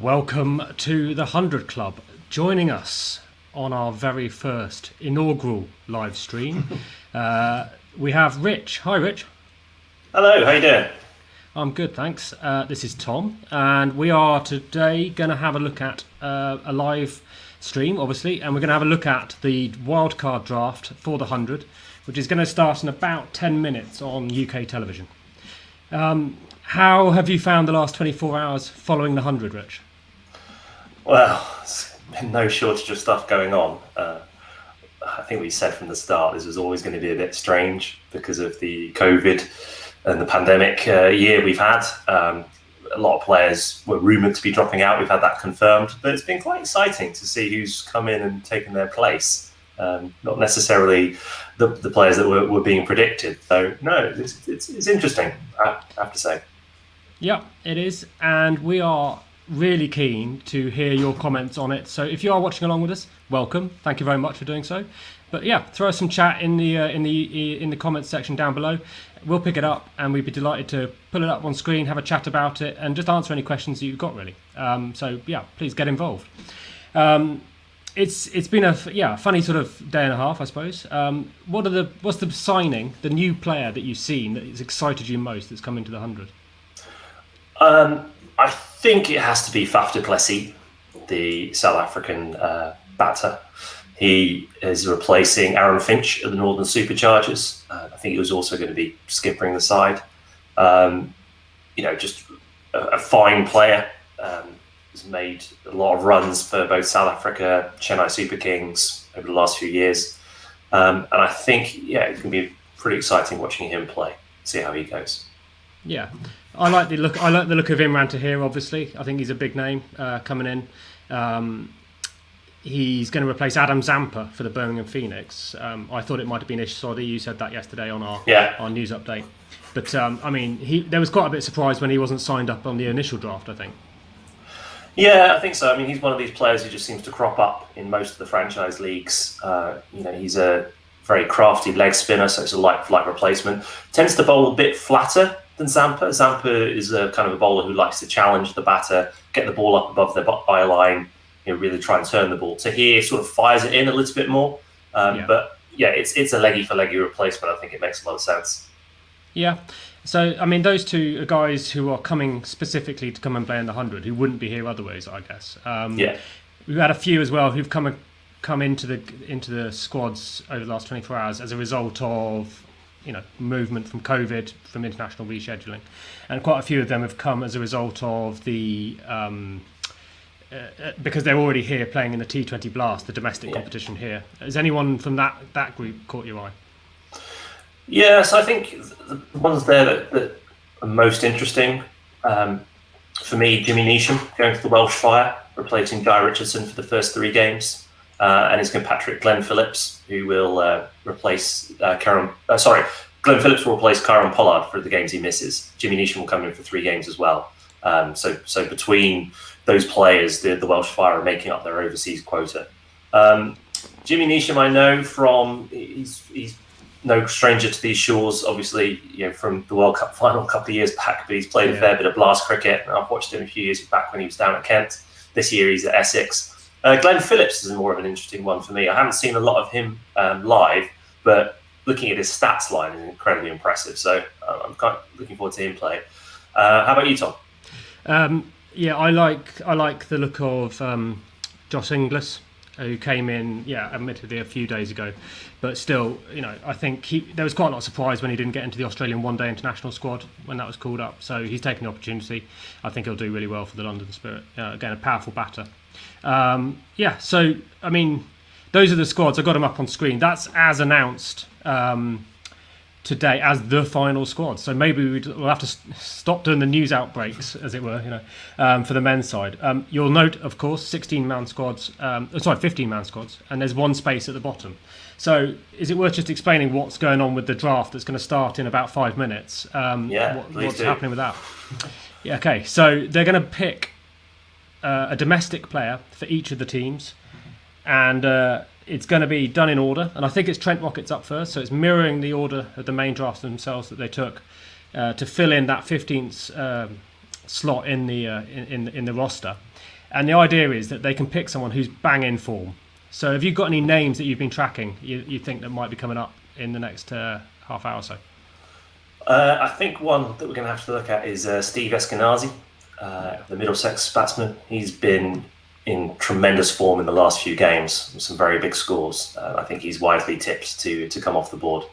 Welcome to the 100 Club. Joining us on our very first inaugural live stream, we have Rich. Hi, Rich. Hello, how you doing? I'm good, thanks. This is Tom, and we are today going to have a look at a live stream, obviously, and we're going to have a look at the Wildcard Draft for the 100, which is going to start in about 10 minutes on UK television. How have you found the last 24 hours following the 100, Rich? Well, there's been no shortage of stuff going on. I think we said from the start this was always going to be a bit strange because of the COVID and the pandemic year we've had. A lot of players were rumoured to be dropping out. We've had that confirmed. But it's been quite exciting to see who's come in and taken their place. Not necessarily the players that were being predicted. So, no, it's interesting, I have to say. Yeah, it is. And we are really keen to hear your comments on it. So if you are watching along with us, welcome. Thank you very much for doing so. But yeah, throw us some chat in the comments section down below. We'll pick it up, and we'd be delighted to pull it up on screen, have a chat about it, and just answer any questions that you've got, really. So yeah, please get involved. It's been a funny sort of day and a half, I suppose. What's the signing, the new player that you've seen that has excited you most that's come into the 100? I think it has to be Faf du Plessis, the South African batter. He is replacing Aaron Finch at the Northern Superchargers. I think he was also going to be skippering the side. Just a fine player. Has made a lot of runs for both South Africa, Chennai Super Kings over the last few years. And I think, it's going to be pretty exciting watching him play, see how he goes. Yeah. I like the look of Imran Tahir, obviously. I think he's a big name coming in. He's going to replace Adam Zampa for the Birmingham Phoenix. I thought it might have been Ish Sodhi. You said that yesterday on our news update. But, there was quite a bit of surprise when he wasn't signed up on the initial draft, I think. Yeah, I think so. I mean, he's one of these players who just seems to crop up in most of the franchise leagues. He's a very crafty leg spinner, so it's a light replacement. Tends to bowl a bit flatter than Zampa. Zampa is a kind of a bowler who likes to challenge the batter, get the ball up above the byline, really try and turn the ball. Tahir sort of fires it in a little bit more. But it's a leggy for leggy replacement. I think it makes a lot of sense. Yeah. So, those two are guys who are coming specifically to come and play in the 100, who wouldn't be here otherwise, I guess. We've had a few as well who've come into the squads over the last 24 hours as a result of movement from COVID, from international rescheduling, and quite a few of them have come as a result of the because they're already here playing in the T20 Blast, the domestic competition here. Has anyone from that group caught your eye? Yeah, so I think the ones there that are most interesting, for me, Jimmy Neesham going to the Welsh Fire, replacing Guy Richardson for the first 3 games, and his compatriot Glenn Phillips, who will replace Glenn Phillips will replace Kieron Pollard for the games he misses. Jimmy Neesham will come in for 3 games as well. So between those players, the Welsh Fire are making up their overseas quota. Jimmy Neesham, I know from he's no stranger to these shores, obviously, from the World Cup final a couple of years back, but he's played a fair bit of blast cricket. I've watched him a few years back when he was down at Kent. This year he's at Essex. Glenn Phillips is more of an interesting one for me. I haven't seen a lot of him live, but looking at his stats line is incredibly impressive. So I'm kind of looking forward to him playing. How about you, Tom? I like the look of Josh Inglis, who came in, admittedly a few days ago, but still, I think there was quite a lot of surprise when he didn't get into the Australian one-day international squad when that was called up. So he's taken the opportunity. I think he'll do really well for the London Spirit. Again, a powerful batter. Those are the squads. I got them up on screen. That's as announced today as the final squad. So maybe we'll have to stop doing the news outbreaks, as it were, for the men's side. You'll note, of course, 15-man squads, 15-man squads, and there's one space at the bottom. So is it worth just explaining what's going on with the draft that's going to start in about 5 minutes? What's happening with that? Yeah, okay, so they're going to pick a domestic player for each of the teams, and it's going to be done in order, and I think it's Trent Rockets up first, so it's mirroring the order of the main drafts themselves that they took to fill in that 15th slot in the in the roster, and the idea is that they can pick someone who's bang in form. So have you got any names that you've been tracking you think that might be coming up in the next half hour or so? I think one that we're going to have to look at is Steve Eskenazi, the Middlesex batsman. He's been in tremendous form in the last few games, some very big scores. I think he's widely tipped to come off the board.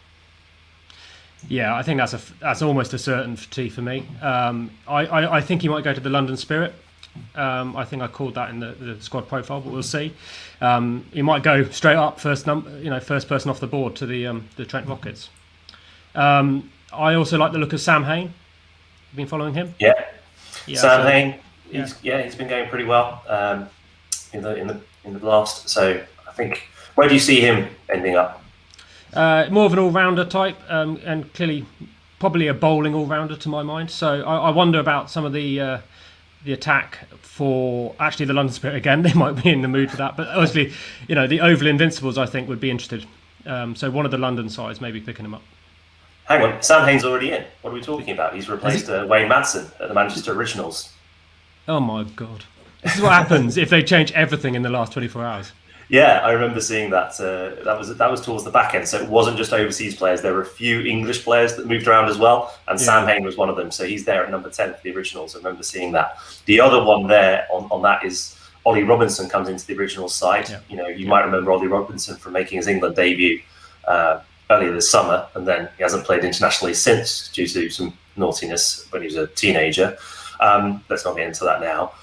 Yeah, I think that's almost a certainty for me. I think he might go to the London Spirit. I think I called that in the squad profile, but we'll see. He might go straight up first person off the board to the Trent Rockets. I also like the look of Sam Hain. You've been following him? Yeah. Sam Hain. He's been going pretty well in the blast. So I think, where do you see him ending up? More of an all-rounder type, and clearly probably a bowling all-rounder to my mind. So I wonder about some of the attack for actually the London Spirit again. They might be in the mood for that, but obviously, the Oval Invincibles I think would be interested. So one of the London sides maybe picking him up. Hang on, Sam Hain's already in. What are we talking about? He's replaced Wayne Madsen at the Manchester Originals. Oh my God! This is what happens if they change everything in the last 24 hours. Yeah, I remember seeing that. That was towards the back end, so it wasn't just overseas players. There were a few English players that moved around as well, and Sam Hain was one of them. So he's there at number 10 for the Originals. I remember seeing that. The other one there on that is Ollie Robinson comes into the Originals side. Yeah. You might remember Ollie Robinson from making his England debut earlier this summer, and then he hasn't played internationally since due to some naughtiness when he was a teenager. Let's not get into that now.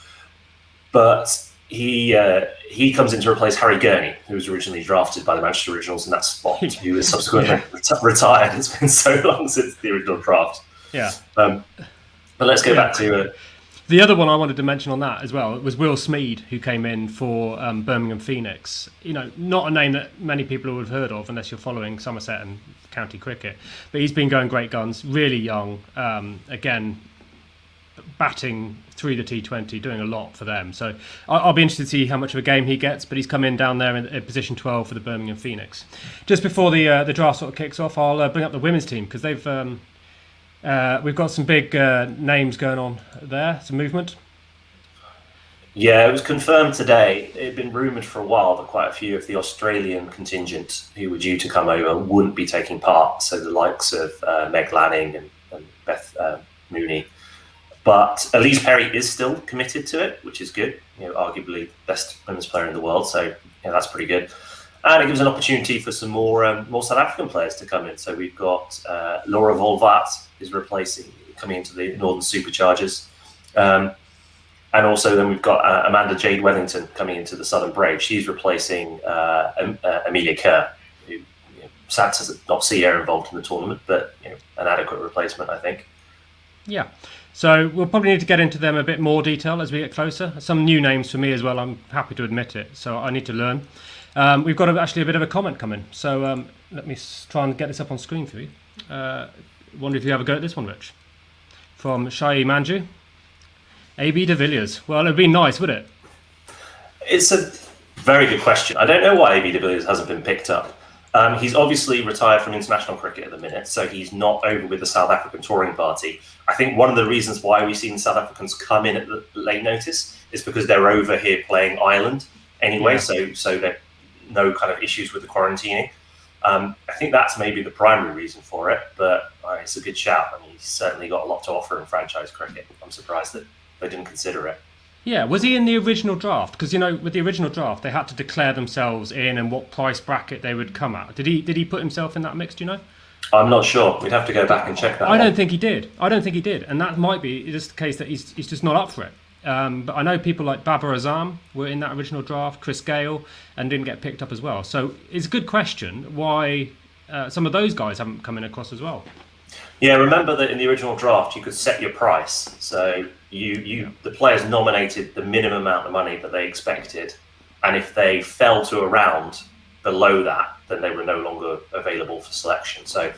But he comes in to replace Harry Gurney, who was originally drafted by the Manchester Originals in that spot, who was subsequently retired. It's been so long since the original draft. Yeah. But let's go back to... the other one I wanted to mention on that as well was Will Smead, who came in for Birmingham Phoenix. Not a name that many people would have heard of unless you're following Somerset and county cricket. But he's been going great guns, really young. Again, batting through the T20, doing a lot for them. So I'll be interested to see how much of a game he gets, but he's come in down there in position 12 for the Birmingham Phoenix. Just before the draft sort of kicks off, I'll bring up the women's team because we've got some big names going on there, some movement. Yeah, it was confirmed today. It had been rumoured for a while that quite a few of the Australian contingent who were due to come over wouldn't be taking part. So the likes of Meg Lanning and Beth Mooney. But Elise Perry is still committed to it, which is good. Arguably best women's player in the world, so that's pretty good. And it gives an opportunity for some more South African players to come in. So we've got Laura Volvaert is coming into the Northern Superchargers, and also then we've got Amanda Jade Wellington coming into the Southern Brave. She's replacing Amelia Kerr, who sad to not see her involved in the tournament, but an adequate replacement, I think. Yeah. So we'll probably need to get into them a bit more detail as we get closer. Some new names for me as well, I'm happy to admit it, so I need to learn. We've got actually a bit of a comment coming, so let me try and get this up on screen for you. Wonder if you have a go at this one, Rich. From Shai Manju. AB de Villiers. Well, it'd be nice, would it? It's a very good question. I don't know why AB de Villiers hasn't been picked up. He's obviously retired from international cricket at the minute, so he's not over with the South African touring party. I think one of the reasons why we've seen South Africans come in at the late notice is because they're over here playing Ireland anyway, so there are no kind of issues with the quarantining. I think that's maybe the primary reason for it, but it's a good shout. I mean, he's certainly got a lot to offer in franchise cricket. I'm surprised that they didn't consider it. Yeah, was he in the original draft? Because with the original draft, they had to declare themselves in and what price bracket they would come at. Did he put himself in that mix? Do you know? I'm not sure. We'd have to go back and check that. I don't think he did, and that might be just the case that he's just not up for it. But I know people like Babar Azam were in that original draft, Chris Gale, and didn't get picked up as well. So it's a good question why some of those guys haven't come in across as well. Yeah, remember that in the original draft you could set your price. So the players nominated the minimum amount of money that they expected, and if they fell to a round below that, then they were no longer available for selection. So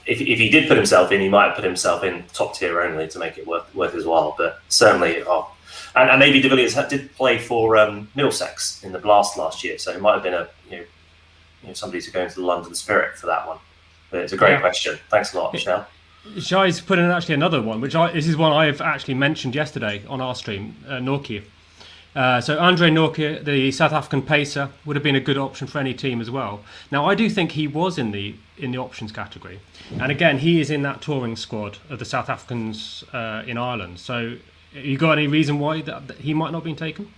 if he did put himself in, he might have put himself in top tier only to make it worth his while. But certainly, and maybe de Villiers did play for Middlesex in the Blast last year, so it might have been somebody to go into the London Spirit for that one. But it's a great question. Thanks a lot, Michelle. Shai's put in actually another one, this is one I've actually mentioned yesterday on our stream, Nortje. So Andre Nortje, the South African pacer, would have been a good option for any team as well. Now I do think he was in the options category, and again he is in that touring squad of the South Africans in Ireland. So you got any reason why that he might not have been taken?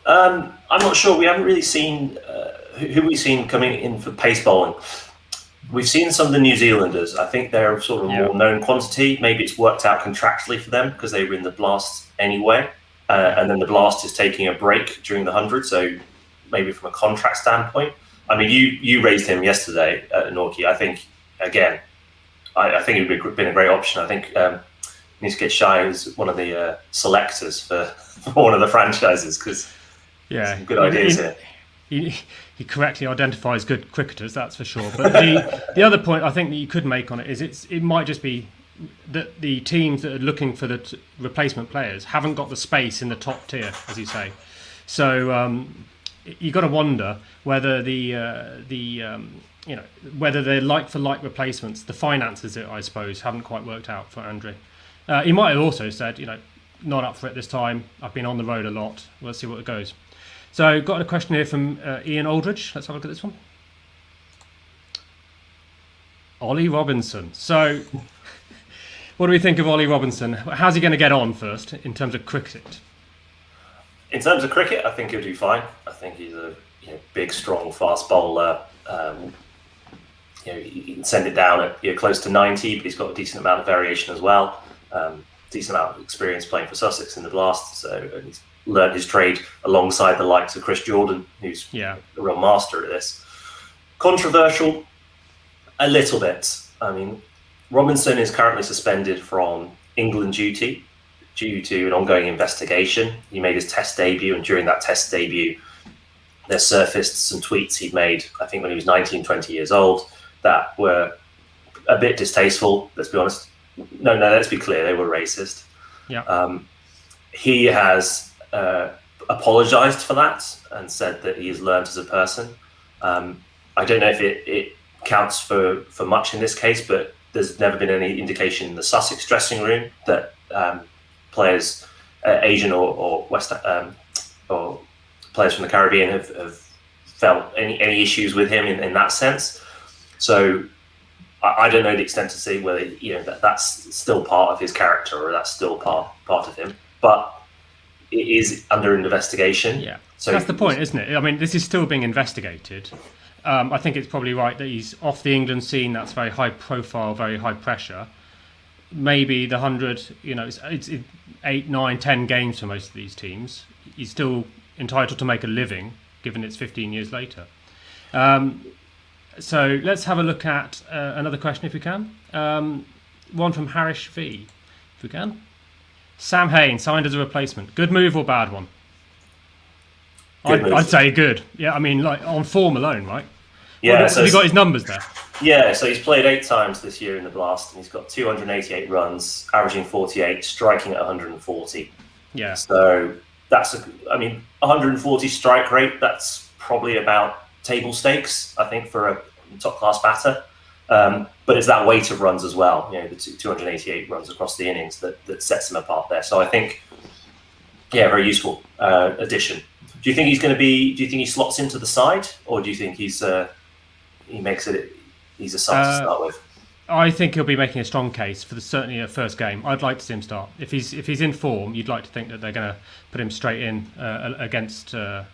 I'm not sure. We haven't really seen who we've seen coming in for pace bowling. We've seen some of the New Zealanders. I think they're sort of a more known quantity. Maybe it's worked out contractually for them because they were in the Blast anyway. And then the Blast is taking a break during the 100. So maybe from a contract standpoint. I mean, you raised him yesterday, Nortje. I think, again, I think it would have been a great option. I think he needs to get Shai as one of the selectors for one of the franchises because some good ideas here. He correctly identifies good cricketers, that's for sure. But the other point I think that you could make on it is it might just be that the teams that are looking for the replacement players haven't got the space in the top tier, as you say. So you got to wonder whether whether they're like for like replacements, the finances, I suppose, haven't quite worked out for Andre. He might have also said, not up for it this time. I've been on the road a lot. We'll see what it goes. So, got a question here from Ian Aldridge. Let's have a look at this one. Ollie Robinson. So, what do we think of Ollie Robinson? How's he going to get on first in terms of cricket? In terms of cricket, I think he'll do fine. I think he's a big, strong, fast bowler. He can send it down at close to 90, but he's got a decent amount of variation as well. Decent amount of experience playing for Sussex in the Blast. So, he's learned his trade alongside the likes of Chris Jordan, who's a real master at this. Controversial, a little bit. I mean, Robinson is currently suspended from England duty due to an ongoing investigation. He made his test debut, and during that test debut, there surfaced some tweets he'd made, I think when he was 19, 20 years old, that were a bit distasteful, let's be honest. No, let's be clear, they were racist. Yeah. He has apologized for that and said that he has learned as a person. I don't know if it counts for much in this case, but there's never been any indication in the Sussex dressing room that players, Asian or West or players from the Caribbean have felt any issues with him in that sense. So I don't know the extent to see whether that's still part of his character or that's still part of him, but it is under investigation. Yeah, so that's the point, isn't it? I mean, this is still being investigated. I think it's probably right that he's off the England scene. That's very high profile, very high pressure. Maybe the 100, it's 8, 9, 10 games for most of these teams. He's still entitled to make a living, given it's 15 years later. So let's have a look at another question if we can. One from Harish V, if we can. Sam Hain signed as a replacement. Good move or bad one? I'd say good. Yeah, I mean, like on form alone, right? Yeah. Have you got his numbers there? Yeah, so he's played 8 times this year in the Blast, and he's got 288 runs, averaging 48, striking at 140. Yeah. So that's 140 strike rate. That's probably about table stakes, I think, for a top class batter. But it's that weight of runs as well. The 288 runs across the innings that sets him apart there. So I think, very useful addition. Do you think he's going to be? Do you think he slots into the side, or do you think he's a sub to start with? I think he'll be making a strong case for certainly a first game. I'd like to see him start. If he's in form, you'd like to think that they're going to put him straight in against the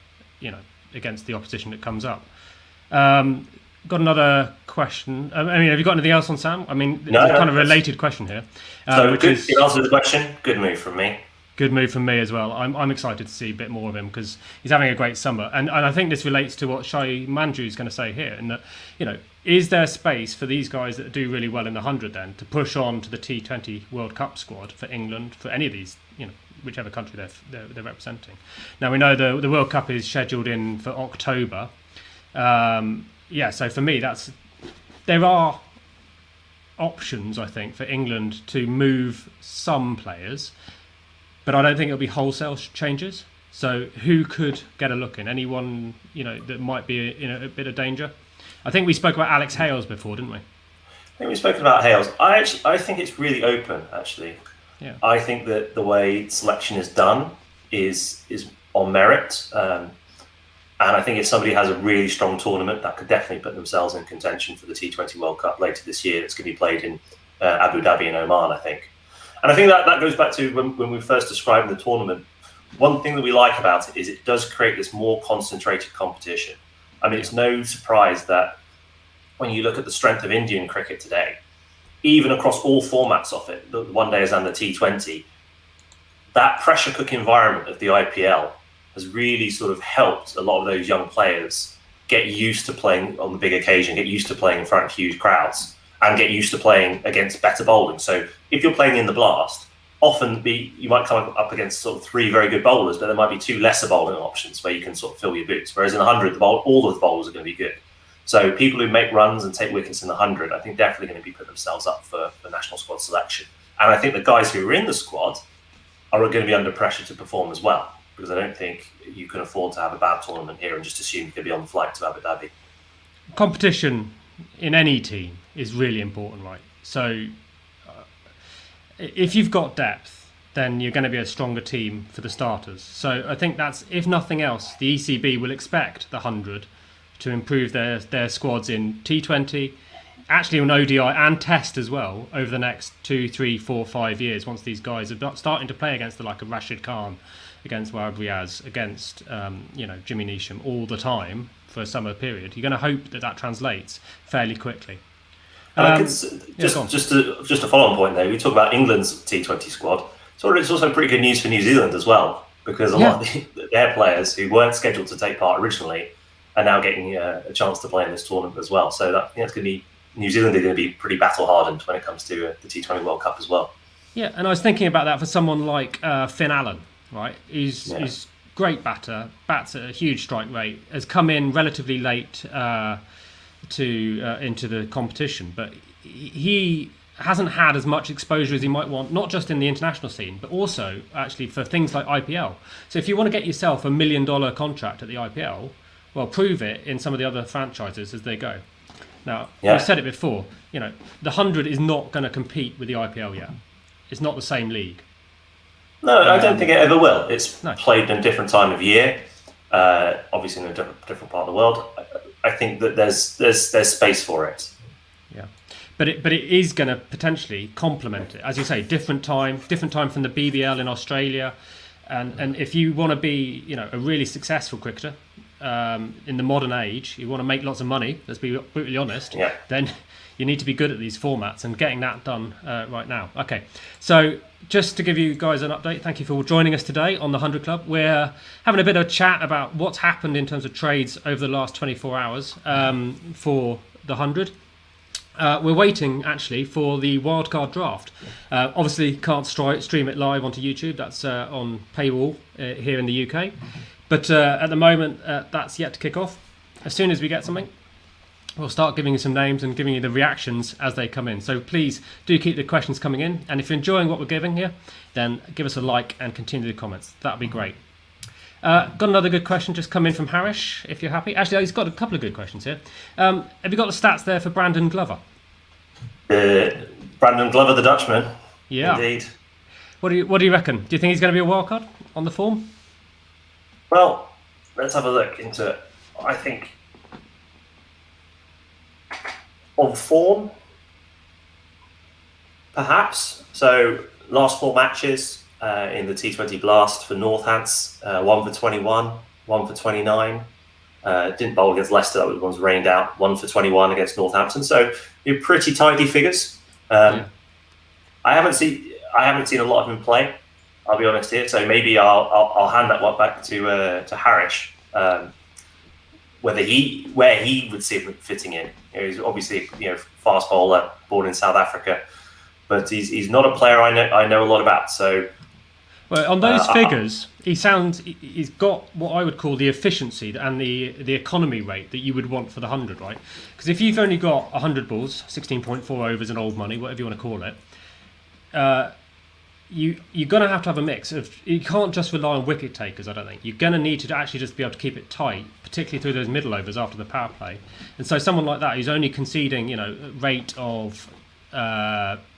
opposition that comes up. Got another question. Have you got anything else on Sam? I mean, it's a kind of related question here. So good answer to the question. Good move from me. Good move from me as well. I'm excited to see a bit more of him because he's having a great summer, and I think this relates to what Shai Manju is going to say here. In that, is there space for these guys that do really well in the 100 then to push on to the T20 World Cup squad for England, for any of these, whichever country they're representing? Now we know the World Cup is scheduled in for October. So for me, there are options, I think, for England to move some players, but I don't think it'll be wholesale changes. So who could get a look in? Anyone that might be in a bit of danger? I think we spoke about Alex Hales before, didn't we? think we've spoken about Hales. I think it's really open. Actually, Yeah. I think that the way selection is done is on merit, and I think if somebody has a really strong tournament, that could definitely put themselves in contention for the T20 World Cup later this year. It's going to be played in Abu Dhabi and Oman, I think. And I think that goes back to when we first described the tournament. One thing that we like about it is it does create this more concentrated competition. I mean, it's no surprise that when you look at the strength of Indian cricket today, even across all formats of it, the one days and the T20, that pressure cook environment of the IPL has really sort of helped a lot of those young players get used to playing on the big occasion, get used to playing in front of huge crowds, and get used to playing against better bowling. So if you're playing in the Blast, often you might come up against sort of 3 very good bowlers, but there might be 2 lesser bowling options where you can sort of fill your boots. Whereas in 100, all of the bowlers are going to be good. So people who make runs and take wickets in the 100, I think definitely going to be putting themselves up for national squad selection. And I think the guys who are in the squad are going to be under pressure to perform as well, because I don't think you can afford to have a bad tournament here and just assume you can be on the flight to Abu Dhabi. Competition in any team is really important, right? So if you've got depth, then you're going to be a stronger team for the starters. So I think that's, if nothing else, the ECB will expect the 100 to improve their squads in T20, actually on ODI and Test as well over the next 2, 3, 4, 5 years. Once these guys are starting to play against the like of Rashid Khan, against Wahid Riaz, against Jimmy Neesham all the time for a summer period, you're going to hope that translates fairly quickly. Just a follow-on point there. We talk about England's T20 squad. So it's also pretty good news for New Zealand as well, because a lot of their players who weren't scheduled to take part originally are now getting a chance to play in this tournament as well. So it's going to be, New Zealand are going to be pretty battle-hardened when it comes to the T20 World Cup as well. Yeah, and I was thinking about that for someone like Finn Allen, right? He's great batter, bats at a huge strike rate, has come in relatively late into the competition, but he hasn't had as much exposure as he might want, not just in the international scene, but also actually for things like IPL. So if you want to get yourself $1 million contract at the IPL, well, prove it in some of the other franchises as they go. Now, I've said it before, the 100 is not going to compete with the IPL yet. It's not the same league. No, I don't think it ever will. It's played in a different time of year, obviously in a different part of the world. I think that there's space for it. Yeah, but it is going to potentially complement it, as you say. Different time from the BBL in Australia, and if you want to be a really successful cricketer in the modern age, you want to make lots of money. Let's be brutally honest. Yeah. Then you need to be good at these formats and getting that done right now. Okay, so just to give you guys an update, thank you for joining us today on the 100 Club. We're having a bit of a chat about what's happened in terms of trades over the last 24 hours for the 100. We're waiting actually for the Wildcard Draft. Obviously can't stream it live onto YouTube, that's on paywall here in the UK. But at the moment, that's yet to kick off. As soon as we get something, we'll start giving you some names and giving you the reactions as they come in. So please do keep the questions coming in. And if you're enjoying what we're giving here, then give us a like and continue the comments. That'd be great. Got another good question just come in from Harish, if you're happy. Actually, he's got a couple of good questions here. Have you got the stats there for Brandon Glover? Brandon Glover, the Dutchman. Yeah. Indeed. What do you reckon? Do you think he's going to be a wildcard on the form? Well, let's have a look into it. I think on form, perhaps. So last 4 matches in the T20 Blast for Northants, 1 for 21, 1 for 29. Didn't bowl against Leicester, that was one's rained out. 1 for 21 against Northampton. So you're pretty tidy figures. I haven't seen a lot of him play, I'll be honest here. So maybe I'll hand that one back to Harish. Where he would see him fitting in. He's obviously fast bowler, born in South Africa, but he's not a player I know a lot about. So, well, on those figures, he's got what I would call the efficiency and the economy rate that you would want for the 100, right? Because if you've only got 100 balls, 16.4 overs and old money, whatever you want to call it, you're going to have a mix of. You can't just rely on wicket takers. I don't think you're going to need to actually just be able to keep it tight, particularly through those middle overs after the power play. And so someone like that who's only conceding, a rate of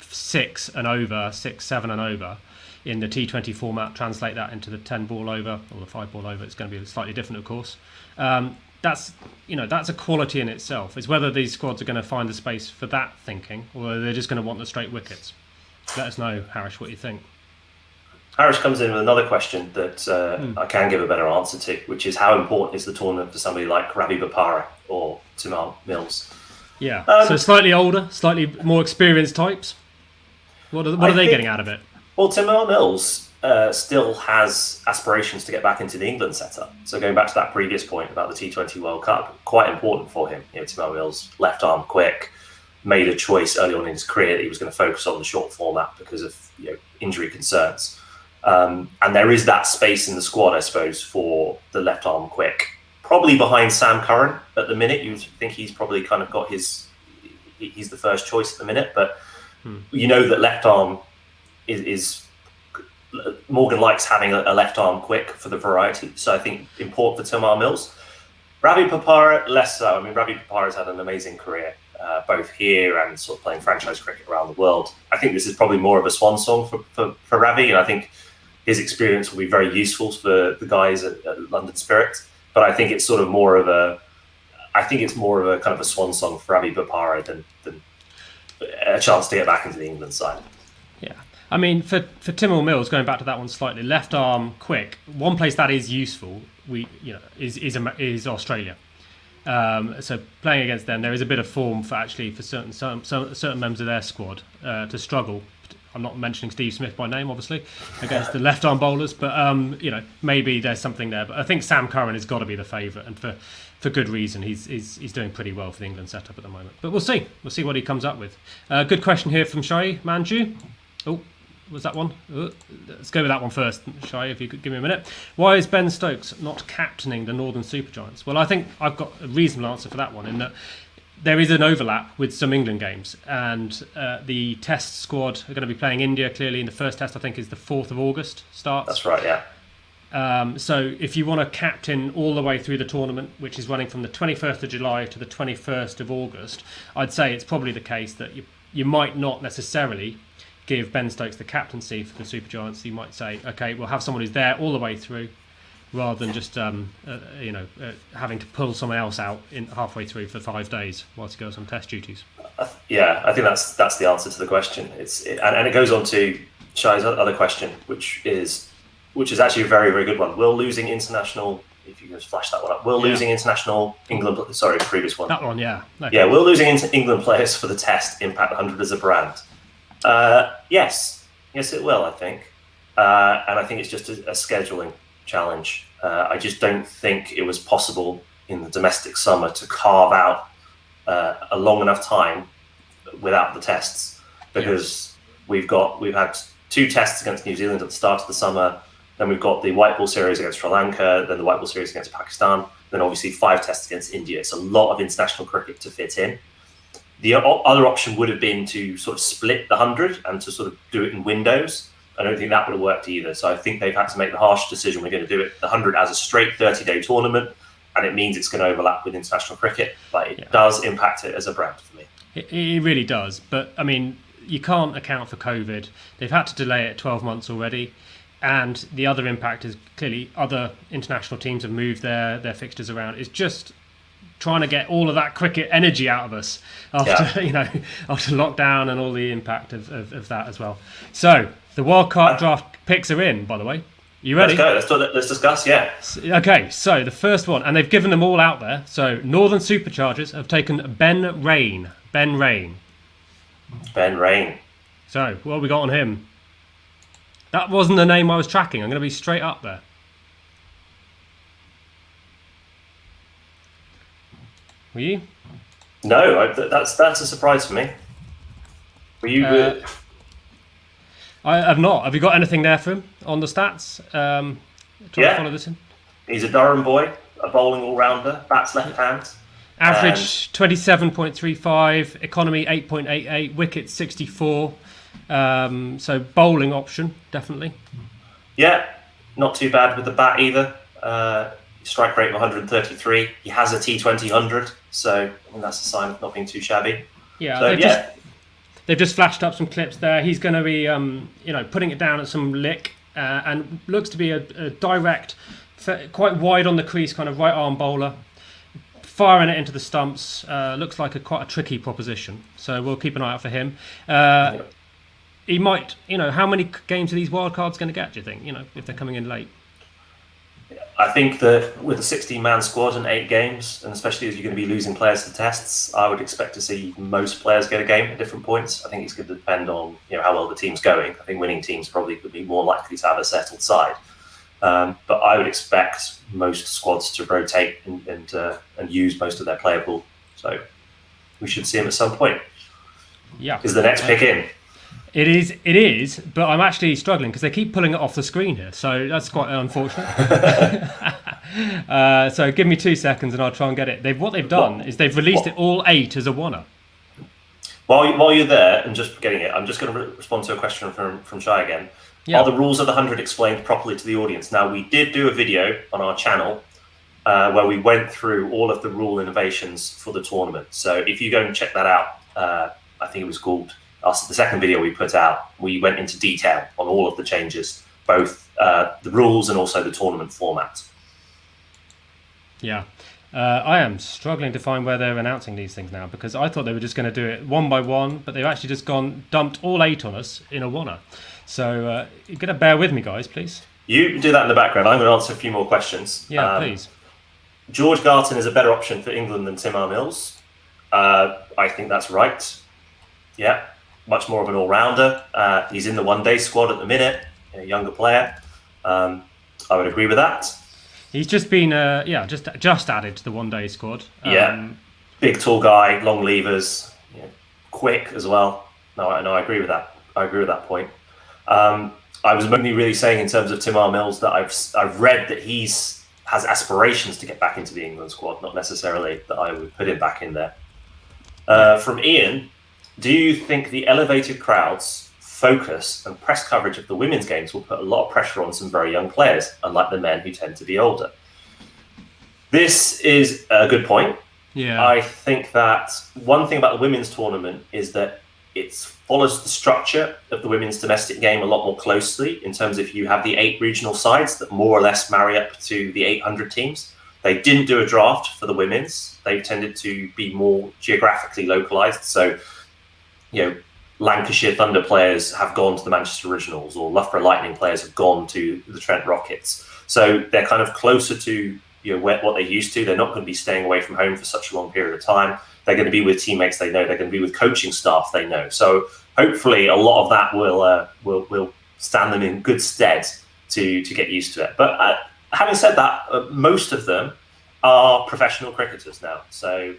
6 and over, 6, 7 and over in the T20 format. Translate that into the 10 ball over or the 5 ball over. It's going to be slightly different, of course. That's a quality in itself. It's whether these squads are going to find the space for that thinking, or whether they're just going to want the straight wickets. Let us know, Harish, what you think. Harish comes in with another question that I can give a better answer to, which is how important is the tournament for somebody like Ravi Bopara or Timur Mills? Yeah, so slightly older, slightly more experienced types. What are they getting out of it? Well, Timur Mills still has aspirations to get back into the England setup. So going back to that previous point about the T20 World Cup, quite important for him. Timur Mills, left arm quick, made a choice early on in his career that he was going to focus on the short format because of injury concerns. And there is that space in the squad, I suppose, for the left arm quick. Probably behind Sam Curran at the minute. You'd think he's probably kind of got he's the first choice at the minute. But that left arm is Morgan likes having a left arm quick for the variety. So I think important for Timur Mills. Ravi Bopara, less so. I mean, Ravi Bopara's had an amazing career, both here and sort of playing franchise cricket around the world. I think this is probably more of a swan song for Ravi, and I think his experience will be very useful for the guys at London Spirit. But I think it's sort of more of a kind of a swan song for Ravi Bopara than a chance to get back into the England side. Yeah. I mean, for Timur Mills, going back to that one slightly, left arm quick. One place that is useful, is Australia. So playing against them, there is a bit of form for certain members of their squad to struggle. I'm not mentioning Steve Smith by name, obviously, against the left arm bowlers, but maybe there's something there. But I think Sam Curran has got to be the favourite, and for good reason. He's doing pretty well for the England setup at the moment. But we'll see what he comes up with. Good question here from Shai Manju. Oh. Was that one? Let's go with that one first, Shai, if you could give me a minute. Why is Ben Stokes not captaining the Northern Supergiants? Well, I think I've got a reasonable answer for that one, in that there is an overlap with some England games, and the Test squad are going to be playing India, clearly, in the first Test, I think, is the 4th of August starts. That's right, yeah. So if you want to captain all the way through the tournament, which is running from the 21st of July to the 21st of August, I'd say it's probably the case that you might not necessarily give Ben Stokes the captaincy for the Supergiants. You might say, okay, we'll have someone who's there all the way through, rather than just having to pull someone else out in halfway through for 5 days whilst he goes on Test duties. Yeah, I think that's the answer to the question. And it goes on to Shai's other question, which is actually a very, very good one. Will losing international, if you just flash that one up, losing international England, sorry, previous one. That one, yeah. Okay. Yeah, will losing England players for the Test impact 100 as a brand? Yes, it will, I think. And I think it's just a scheduling challenge. I just don't think it was possible in the domestic summer to carve out a long enough time without the tests, because we've had 2 tests against New Zealand at the start of the summer, then we've got the white ball series against Sri Lanka, then the white ball series against Pakistan, then obviously 5 tests against India. It's a lot of international cricket to fit in. The other option would have been to sort of split the 100 and to sort of do it in windows. I don't think that would have worked either. So I think they've had to make the harsh decision. We're going to do it the 100 as a straight 30-day tournament, and it means it's going to overlap with international cricket, but it does impact it as a brand for me. It really does. But, I mean, you can't account for COVID. They've had to delay it 12 months already. And the other impact is clearly other international teams have moved their fixtures around. It's just trying to get all of that cricket energy out of us after after lockdown and all the impact of that as well. So the wildcard draft picks are in, by the way. You ready? Let's go. Let's discuss. Yeah. Okay. So the first one, and they've given them all out there. So Northern Superchargers have taken Ben Rain. Ben Rain. So what have we got on him? That wasn't the name I was tracking. I'm going to be straight up there. Were you? No, that's a surprise for me. Were you? I have not. Have you got anything there for him on the stats? To follow this in. He's a Durham boy, a bowling all-rounder, bats left hand. Average 27.35, economy 8.88, wickets 64. So bowling option, definitely. Yeah, not too bad with the bat either. Strike rate of 133. He has a T20 100, so I mean, that's a sign of not being too shabby. Yeah, So, they've just flashed up some clips there. He's going to be, putting it down at some lick, and looks to be a direct, quite wide on the crease, kind of right arm bowler. Firing it into the stumps. Looks like quite a tricky proposition. So we'll keep an eye out for him. He might, how many games are these wildcards going to get, do you think, if they're coming in late? I think that with a 16-man squad and 8 games, and especially as you're going to be losing players to tests, I would expect to see most players get a game at different points. I think it's going to depend on how well the team's going. I think winning teams probably would be more likely to have a settled side. But I would expect most squads to rotate and use most of their player pool. So we should see him at some point. Yeah. Is the next pick in? It is, but I'm actually struggling because they keep pulling it off the screen here, so that's quite unfortunate. So give me 2 seconds and I'll try and get it. What they've done is they've released it all 8 as a oneer. While you're there and just getting it, I'm just going to respond to a question from Shai again. Yeah. Are the rules of the 100 explained properly to the audience? Now, we did do a video on our channel where we went through all of the rule innovations for the tournament. So if you go and check that out, I think it was called... the second video we put out, we went into detail on all of the changes, both the rules and also the tournament format. Yeah, I am struggling to find where they're announcing these things now, because I thought they were just going to do it one by one, but they've actually just dumped all 8 on us in a oneer. So you're going to bear with me, guys, please. You do that in the background. I'm going to answer a few more questions. Yeah, please. George Garton is a better option for England than Tim Mills. I think that's right. Yeah. Much more of an all-rounder. He's in the one-day squad at the minute, a younger player. I would agree with that. He's just been, just added to the one-day squad. Big, tall guy, long levers, quick as well. No, I agree with that. I agree with that point. I was only really saying in terms of Tim Mills that I've read that has aspirations to get back into the England squad, not necessarily that I would put him back in there. From Ian. Do you think the elevated crowds, focus and press coverage of the women's games will put a lot of pressure on some very young players, unlike the men who tend to be older? This is a good point. Yeah. I think that one thing about the women's tournament is that it follows the structure of the women's domestic game a lot more closely in terms of you have the 8 regional sides that more or less marry up to the 800 teams. They didn't do a draft for the women's. They tended to be more geographically localized. So, Lancashire Thunder players have gone to the Manchester Originals, or Loughborough Lightning players have gone to the Trent Rockets. So they're kind of closer to what they're used to. They're not going to be staying away from home for such a long period of time. They're going to be with teammates they know. They're going to be with coaching staff they know. So hopefully a lot of that will stand them in good stead to get used to it. But having said that, most of them are professional cricketers now. So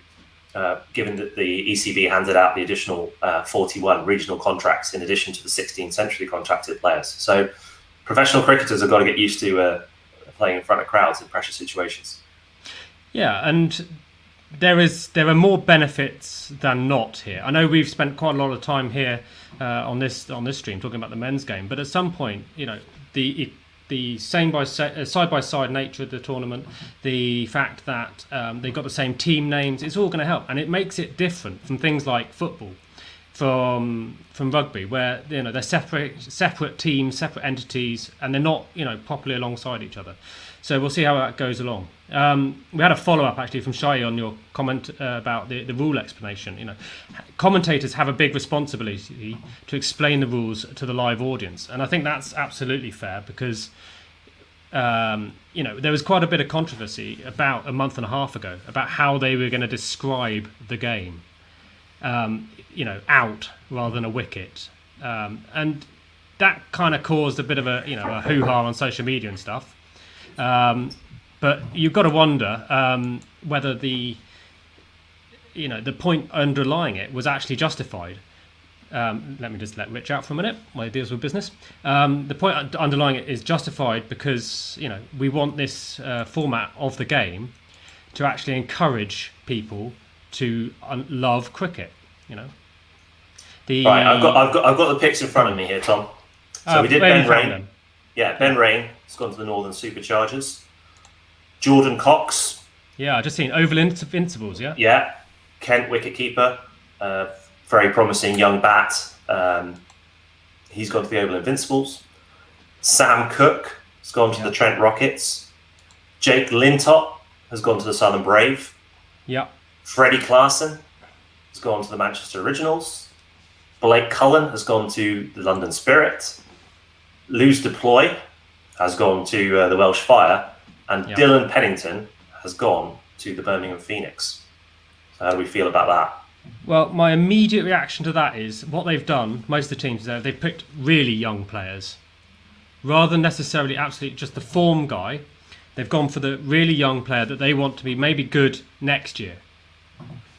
given that the ECB handed out the additional 41 regional contracts in addition to the 16 centrally contracted players. So professional cricketers have got to get used to playing in front of crowds in pressure situations. Yeah, and there are more benefits than not here. I know we've spent quite a lot of time here on this stream talking about the men's game, but at some point, the side-by-side nature of the tournament, the fact that they've got the same team names, it's all going to help. And it makes it different from things like football, from rugby, where they're separate teams, separate entities, and they're not properly alongside each other. So we'll see how that goes along. We had a follow-up actually from Shai on your comment about the rule explanation. Commentators have a big responsibility to explain the rules to the live audience, and I think that's absolutely fair because there was quite a bit of controversy about a month and a half ago about how they were going to describe the game, out rather than a wicket, and that kind of caused a bit of a hoo-ha on social media and stuff. But you've got to wonder whether the point underlying it was actually justified. Let me just let Rich out for a minute while he deals with business. The point underlying it is justified because we want this format of the game to actually encourage people to love cricket. Right, I've got the picks in front of me here, Tom. So we did Ben Rain. Yeah, Ben Rain has gone to the Northern Superchargers. Jordan Cox. Yeah, I just seen Oval Invincibles. Yeah. Yeah, Kent wicketkeeper, very promising young bat. He's gone to the Oval Invincibles. Sam Cook has gone to the Trent Rockets. Jake Lintott has gone to the Southern Brave. Yeah. Freddie Clarkson has gone to the Manchester Originals. Blake Cullen has gone to the London Spirit. Luz Deploy has gone to the Welsh Fire. And Dylan Pennington has gone to the Birmingham Phoenix. So how do we feel about that? Well, my immediate reaction to that is what they've done, most of the teams, they've picked really young players. Rather than necessarily absolutely just the form guy, they've gone for the really young player that they want to be maybe good next year.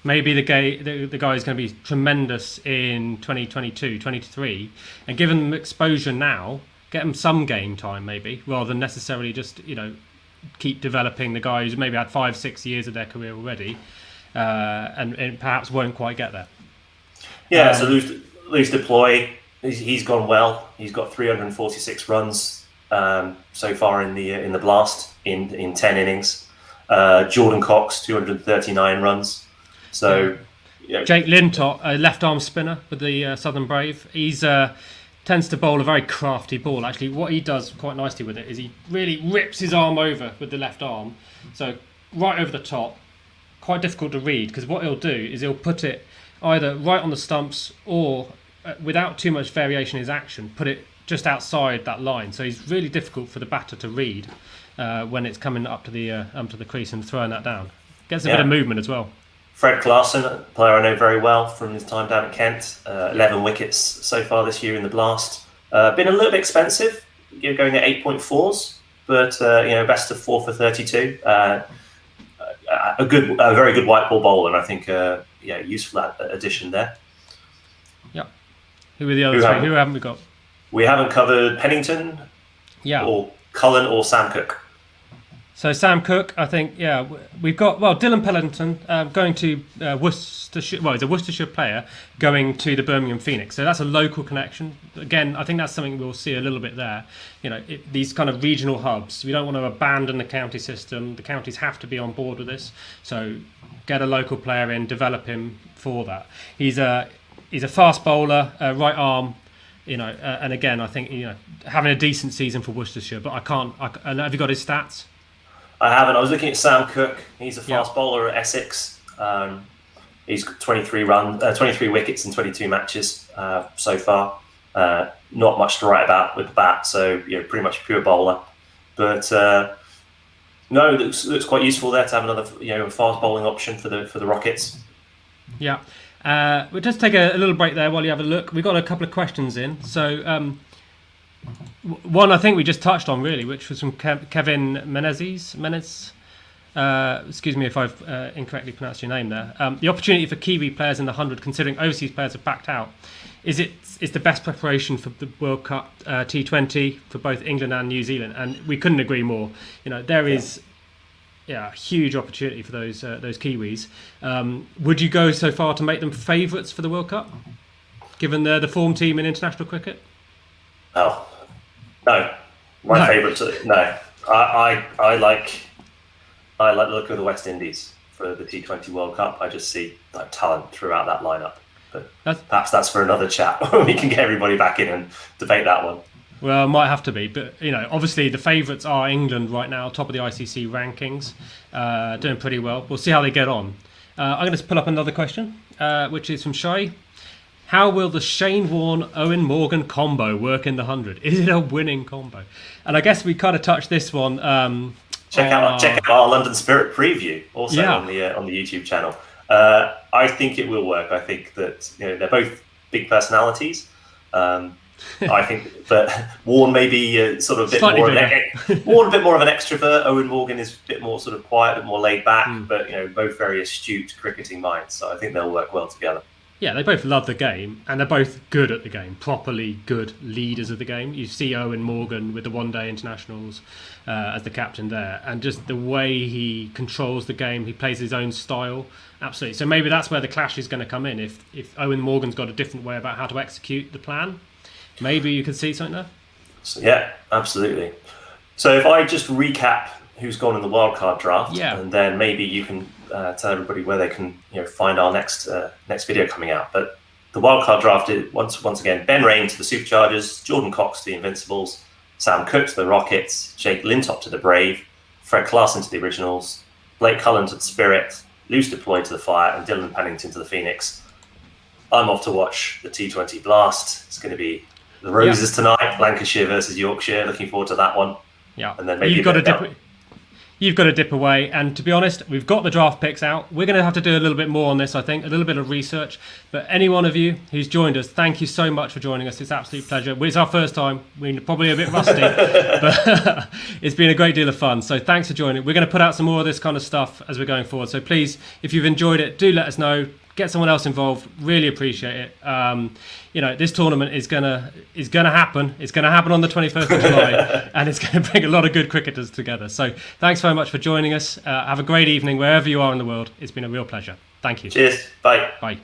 Maybe the guy is going to be tremendous in 2022, 23, and give them exposure now, get them some game time maybe, rather than necessarily just, keep developing the guy who's maybe had 5-6 years of their career already, and perhaps won't quite get there. Yeah, so Luz Deploy, he's gone well. He's got 346 runs so far in the blast in 10 innings. Jordan Cox, 239 runs. So, Jake Lintott, a left arm spinner with the Southern Brave. He's tends to bowl a very crafty ball. Actually, what he does quite nicely with it is he really rips his arm over with the left arm, so right over the top. Quite difficult to read because what he'll do is he'll put it either right on the stumps or without too much variation in his action, put it just outside that line. So he's really difficult for the batter to read when it's coming up to the crease and throwing that down. Gets a bit of movement as well. Fred Clarkson, a player I know very well from his time down at Kent, 11 wickets so far this year in the blast. Been a little bit expensive, going at 8.4s, but best of 4 for 32. A very good white ball bowler, and I think useful addition there. Yeah. Who are the other three? Who haven't we got? We haven't covered Pennington, or Cullen, or Sam Cook. So Sam Cook, I think, we've got Dylan Pennington going to Worcestershire. Well, he's a Worcestershire player going to the Birmingham Phoenix. So that's a local connection. Again, I think that's something we'll see a little bit there. These kind of regional hubs. We don't want to abandon the county system. The counties have to be on board with this. So get a local player in, develop him for that. He's a fast bowler, right arm. And again, I think having a decent season for Worcestershire. But I can't. Have you got his stats? I haven't. I was looking at Sam Cook. He's a fast bowler at Essex. He's got 23 wickets in 22 matches so far. Not much to write about with the bat, so pretty much a pure bowler. But looks quite useful there to have another fast bowling option for the Rockets. Yeah. We'll just take a little break there while you have a look. We've got a couple of questions in. So one I think we just touched on really, which was from Kevin Menez. Excuse me if I've incorrectly pronounced your name there. The opportunity for Kiwi players in the 100, considering overseas players have backed out, is the best preparation for the World Cup T20 for both England and New Zealand, and we couldn't agree more. There is a huge opportunity for those Kiwis. Would you go so far to make them favourites for the World Cup, given the form team in international cricket? Oh, no. My favourite. No, I like the look of the West Indies for the T20 World Cup. I just see talent throughout that lineup. But perhaps that's for another chat. We can get everybody back in and debate that one. Well, it might have to be, but obviously the favourites are England right now, top of the ICC rankings, doing pretty well. We'll see how they get on. I'm going to pull up another question, which is from Shai. How will the Shane Warne Owen Morgan combo work in the 100? Is it a winning combo? And I guess we kind of touched this one. Check out our London Spirit preview also on the YouTube channel. I think it will work. I think that they're both big personalities. I think that Warne may be sort of a bit more Warne a bit more of an extrovert. Owen Morgan is a bit more sort of quiet, a bit more laid back. But both very astute cricketing minds. So I think they'll work well together. Yeah, they both love the game, and they're both good at the game, properly good leaders of the game. You see Owen Morgan with the one-day internationals as the captain there, and just the way he controls the game, he plays his own style, absolutely. So maybe that's where the clash is going to come in. If Owen Morgan's got a different way about how to execute the plan, maybe you could see something there. So, yeah, absolutely. So if I just recap who's gone in the wildcard draft, and then maybe you can tell everybody where they can find our next video coming out. But the wildcard draft is once again Ben Rain to the Superchargers, Jordan Cox to the Invincibles, Sam Cook to the Rockets, Jake Lintop to the Brave, Fred Clarson to the Originals, Blake Cullen to the Spirit, Luce deployed to the Fire, and Dylan Pennington to the Phoenix. I'm off to watch the T20 Blast. It's going to be the Roses tonight, Lancashire versus Yorkshire. Looking forward to that one. Yeah, and then maybe you've got to dip away. And to be honest, we've got the draft picks out. We're going to have to do a little bit more on this, I think, a little bit of research. But any one of you who's joined us, thank you so much for joining us. It's an absolute pleasure. It's our first time. We're probably a bit rusty, but it's been a great deal of fun. So thanks for joining. We're going to put out some more of this kind of stuff as we're going forward. So please, if you've enjoyed it, do let us know. Get someone else involved. Really appreciate it. This tournament is gonna happen. It's gonna happen on the 21st of July, and it's gonna bring a lot of good cricketers together. So thanks very much for joining us. Have a great evening wherever you are in the world. It's been a real pleasure. Thank you. Cheers. Bye. Bye.